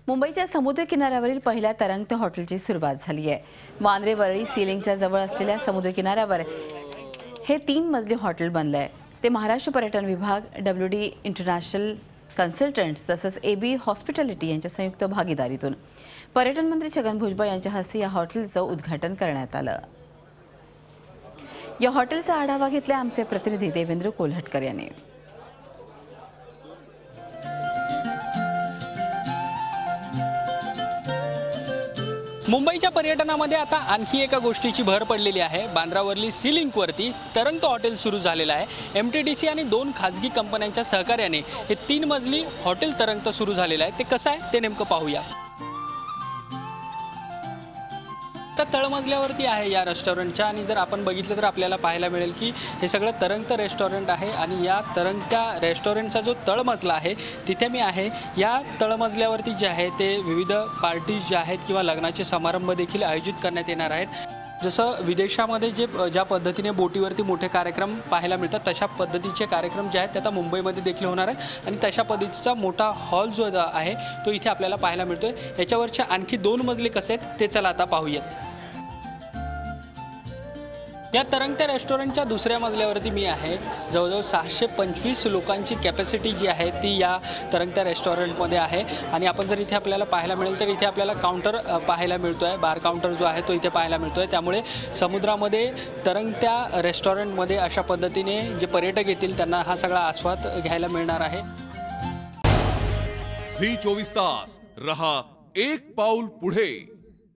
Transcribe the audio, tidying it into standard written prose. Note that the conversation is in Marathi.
मुंबईच्या समुद्र किनाऱ्यावरील पहिल्या तरंगत हॉटेलची सुरुवात झाली आहे। वांद्रे वरळी सी लिंकच्या जवळ असलेल्या समुद्र किनाऱ्यावर हे 3 मजली हॉटेल बनले आहे। ते महाराष्ट्र पर्यटन विभाग, WD इंटरनॅशनल कन्सल्टंट्स तसंच AB हॉस्पिटॅलिटी यांच्या संयुक्त भागीदारीतून पर्यटन मंत्री छगन भुजबळ यांच्या हस्ते या हॉटेलचं उद्घाटन करण्यात आलं। या हॉटेलचा आढावा घेतला आमचे प्रतिनिधी देवेंद्र कोल्हटकर यांनी। मुंबईच्या पर्यटनामध्ये आता आणखी एका गोष्टीची भर पडलेली आहे। बांद्रा वरळी सी लिंकवरती तरंगत हॉटेल सुरू झालेलं आहे। MTDC आणि 2 खासगी कंपन्यांच्या सहकार्याने हे 3 मजली हॉटेल तरंगत सुरू झालेलं आहे। ते कसं आहे ते नेमकं पाहूया। तर तळमजल्यावरती आहे या रेस्टॉरंटच्या, आणि जर आपण बघितलं तर आपल्याला पाहायला मिळेल की हे सगळं तरंगत रेस्टॉरंट आहे। आणि या तरंगत्या रेस्टॉरंटचा जो तळमजला आहे तिथे मी आहे। या तळमजल्यावरती जे आहे ते विविध पार्टीज ज्या आहेत किंवा लग्नाचे समारंभ देखील आयोजित करण्यात येणार आहेत। जसं विदेशामध्ये ज्या पद्धतीने बोटीवरती मोठे कार्यक्रम पाहायला मिळतात तशा पद्धतीचे कार्यक्रम जे आहेत ते आता मुंबईमध्ये देखील होणार आहेत। आणि तशा पद्धतीचा मोठा हॉल जो आहे तो इथे आपल्याला पाहायला मिळतोय। याच्यावरचे आणखी 2 मजले कसे आहेत ते चला आता पाहूयात। या तरंगत्या रेस्टॉरंटच्या दुसऱ्या मजल्यावरती मी आहे। जवळजवळ 625 लोकांची कॅपॅसिटी जी आहे ती या तरंगत्या रेस्टॉरंटमध्ये आहे। आणि आपण जर इथे आपल्याला पाहायला मिळेल तर इथे आपल्याला काउंटर पाहायला मिळतोय, बार काउंटर जो आहे तो इथे पाहायला मिळतोय। त्यामुळे समुद्रामध्ये तरंगत्या रेस्टॉरंटमध्ये अशा पद्धतीने जे पर्यटक येतील त्यांना हा सगळा आस्वाद घ्यायला मिळणार आहे। झी 24 तास रहा एक पाऊल पुढे।